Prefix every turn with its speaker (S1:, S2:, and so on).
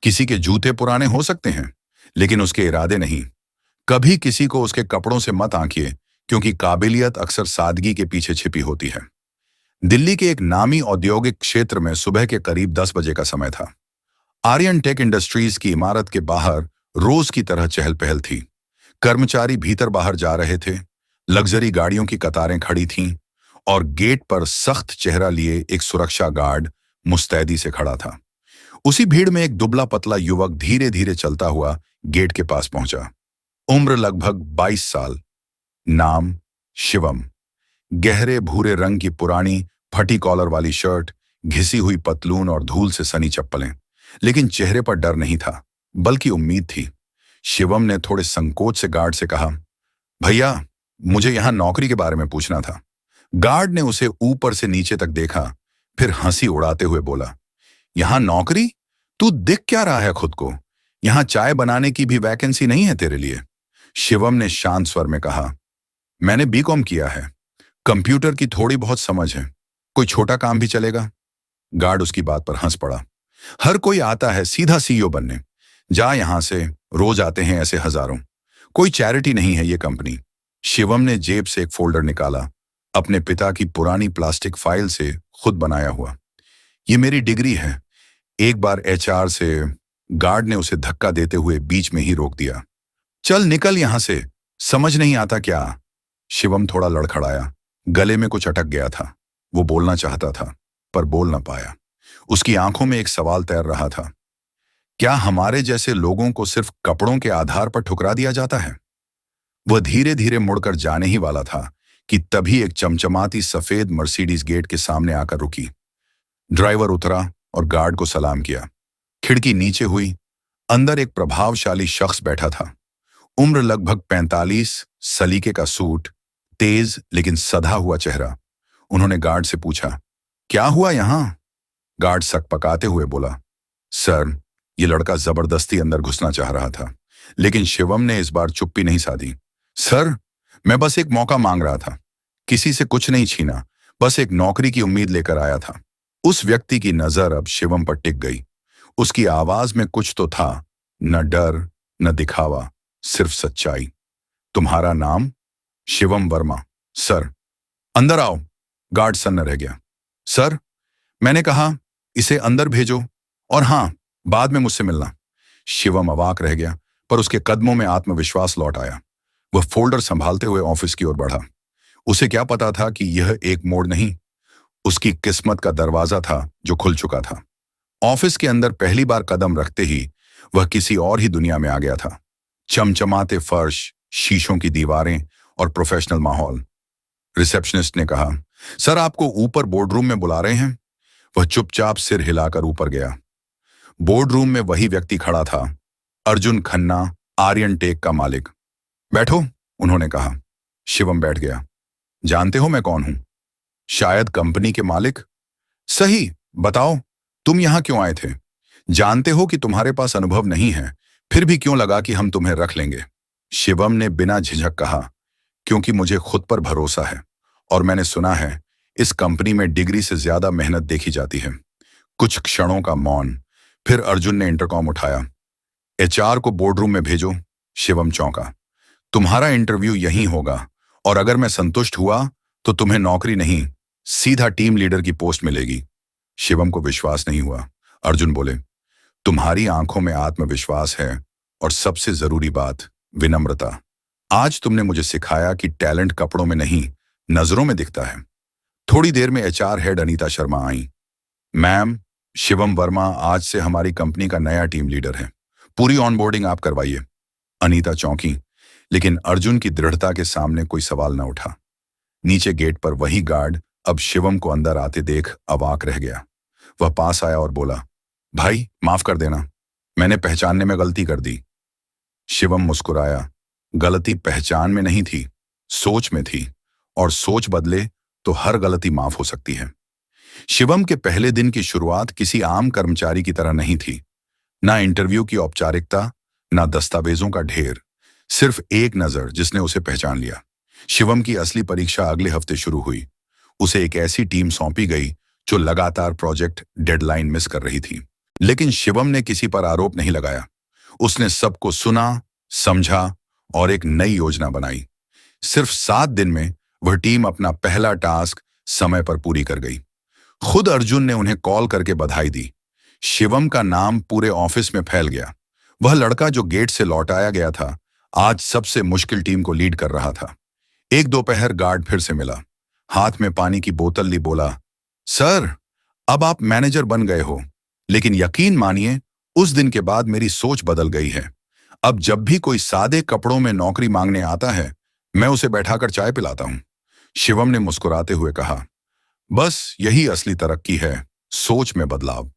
S1: किसी के जूते पुराने हो सकते हैं, लेकिन उसके इरादे नहीं। कभी किसी को उसके कपड़ों से मत आंकिए, क्योंकि काबिलियत अक्सर सादगी के पीछे छिपी होती है। दिल्ली के एक नामी औद्योगिक क्षेत्र में सुबह के करीब 10 बजे का समय था। आर्यन टेक इंडस्ट्रीज की इमारत के बाहर रोज की तरह चहल पहल थी। कर्मचारी भीतर बाहर जा रहे थे, लग्जरी गाड़ियों की कतारें खड़ी थीं, और गेट पर सख्त चेहरा लिए एक सुरक्षा गार्ड मुस्तैदी से खड़ा था। उसी भीड़ में एक दुबला पतला युवक धीरे धीरे चलता हुआ गेट के पास पहुंचा। उम्र लगभग 22 साल। नाम शिवम। गहरे भूरे रंग की पुरानी फटी कॉलर वाली शर्ट, घिसी हुई पतलून और धूल से सनी चप्पलें। लेकिन चेहरे पर डर नहीं था, बल्कि उम्मीद थी। शिवम ने थोड़े संकोच से गार्ड से कहा, भैया, मुझे यहां नौकरी के बारे में पूछना था। गार्ड ने उसे ऊपर से नीचे तक देखा, फिर हंसी उड़ाते हुए बोला, यहां नौकरी? तू दिख क्या रहा है खुद को? यहां चाय बनाने की भी वैकेंसी नहीं है तेरे लिए। शिवम ने शांत स्वर में कहा, मैंने बीकॉम किया है, कंप्यूटर की थोड़ी बहुत समझ है, कोई छोटा काम भी चलेगा। गार्ड उसकी बात पर हंस पड़ा। हर कोई आता है सीधा सीईओ बनने, जा यहां से, रोज आते हैं ऐसे हजारों। कोई चैरिटी नहीं है ये कंपनी। शिवम ने जेब से एक फोल्डर निकाला, अपने पिता की पुरानी प्लास्टिक फाइल से खुद बनाया हुआ। ये मेरी डिग्री है। एक बार एचआर से। गार्ड ने उसे धक्का देते हुए बीच में ही रोक दिया। चल निकल यहां से, समझ नहीं आता क्या? शिवम थोड़ा लड़खड़ाया, गले में कुछ अटक गया था। वो बोलना चाहता था, पर बोल ना पाया। उसकी आंखों में एक सवाल तैर रहा था, क्या हमारे जैसे लोगों को सिर्फ कपड़ों के आधार पर ठुकरा दिया जाता है? वह धीरे धीरे मुड़कर जाने ही वाला था कि तभी एक चमचमाती सफेद मर्सिडीज गेट के सामने आकर रुकी। ड्राइवर उतरा और गार्ड को सलाम किया। खिड़की नीचे हुई। अंदर एक प्रभावशाली शख्स बैठा था। उम्र लगभग 45, सलीके का सूट, तेज लेकिन सधा हुआ चेहरा। उन्होंने गार्ड से पूछा, क्या हुआ यहां? गार्ड सकपकाते हुए बोला, सर, ये लड़का जबरदस्ती अंदर घुसना चाह रहा था। लेकिन शिवम ने इस बार चुप्पी नहीं साधी। सर, मैं बस एक मौका मांग रहा था, किसी से कुछ नहीं छीना, बस एक नौकरी की उम्मीद लेकर आया था। उस व्यक्ति की नजर अब शिवम पर टिक गई। उसकी आवाज में कुछ तो था, न डर न दिखावा, सिर्फ सच्चाई। तुम्हारा नाम? शिवम वर्मा। सर। अंदर आओ। गार्ड सन्न रह गया। सर, मैंने कहा इसे अंदर भेजो, और हां, बाद में मुझसे मिलना। शिवम अवाक रह गया, पर उसके कदमों में आत्मविश्वास लौट आया। वह फोल्डर संभालते हुए ऑफिस की ओर बढ़ा। उसे क्या पता था कि यह एक मोड़ नहीं, उसकी किस्मत का दरवाजा था जो खुल चुका था। ऑफिस के अंदर पहली बार कदम रखते ही वह किसी और ही दुनिया में आ गया था। चमचमाते फर्श, शीशों की दीवारें और प्रोफेशनल माहौल। रिसेप्शनिस्ट ने कहा, सर, आपको ऊपर बोर्डरूम में बुला रहे हैं। वह चुपचाप सिर हिलाकर ऊपर गया। बोर्डरूम में वही व्यक्ति खड़ा था, अर्जुन खन्ना, आर्यन टेक का मालिक। बैठो, उन्होंने कहा। शिवम बैठ गया। जानते हो मैं कौन हूं? शायद कंपनी के मालिक। सही, बताओ, तुम यहां क्यों आए थे? जानते हो कि तुम्हारे पास अनुभव नहीं है, फिर भी क्यों लगा कि हम तुम्हें रख लेंगे? शिवम ने बिना झिझक कहा, क्योंकि मुझे खुद पर भरोसा है, और मैंने सुना है इस कंपनी में डिग्री से ज्यादा मेहनत देखी जाती है। कुछ क्षणों का मौन, फिर अर्जुन ने इंटरकॉम उठाया। एचआर को बोर्डरूम में भेजो। शिवम चौंका। तुम्हारा इंटरव्यू यहीं होगा, और अगर मैं संतुष्ट हुआ तो तुम्हें नौकरी नहीं, सीधा टीम लीडर की पोस्ट मिलेगी। शिवम को विश्वास नहीं हुआ। अर्जुन बोले, तुम्हारी आंखों में आत्मविश्वास है, और सबसे जरूरी बात, विनम्रता। आज तुमने मुझे सिखाया कि टैलेंट कपड़ों में नहीं, नजरों में दिखता है। थोड़ी देर में एचआर हेड अनीता शर्मा आई। मैम, शिवम वर्मा आज से हमारी कंपनी का नया टीम लीडर है, पूरी ऑनबोर्डिंग आप करवाइए। अनीता चौंकी, लेकिन अर्जुन की दृढ़ता के सामने कोई सवाल न उठा। नीचे गेट पर वही गार्ड अब शिवम को अंदर आते देख अवाक रह गया। वह पास आया और बोला, भाई, माफ कर देना, मैंने पहचानने में गलती कर दी। शिवम मुस्कुराया। गलती पहचान में नहीं थी, सोच में थी, और सोच बदले तो हर गलती माफ हो सकती है। शिवम के पहले दिन की शुरुआत किसी आम कर्मचारी की तरह नहीं थी। ना इंटरव्यू की औपचारिकता, ना दस्तावेजों का ढेर, सिर्फ एक नजर जिसने उसे पहचान लिया। शिवम की असली परीक्षा अगले हफ्ते शुरू हुई। उसे एक ऐसी टीम सौंपी गई जो लगातार प्रोजेक्ट डेडलाइन मिस कर रही थी। लेकिन शिवम ने किसी पर आरोप नहीं लगाया। उसने सबको सुना, समझा और एक नई योजना बनाई। सिर्फ 7 दिन में वह टीम अपना पहला टास्क समय पर पूरी कर गई। खुद अर्जुन ने उन्हें कॉल करके बधाई दी। शिवम का नाम पूरे ऑफिस में फैल गया। वह लड़का जो गेट से लौट आया गया था, आज सबसे मुश्किल टीम को लीड कर रहा था। एक दोपहर गार्ड फिर से मिला, हाथ में पानी की बोतल ली, बोला, सर, अब आप मैनेजर बन गए हो, लेकिन यकीन मानिए उस दिन के बाद मेरी सोच बदल गई है। अब जब भी कोई सादे कपड़ों में नौकरी मांगने आता है, मैं उसे बैठाकर चाय पिलाता हूं। शिवम ने मुस्कुराते हुए कहा, बस यही असली तरक्की है, सोच में बदलाव।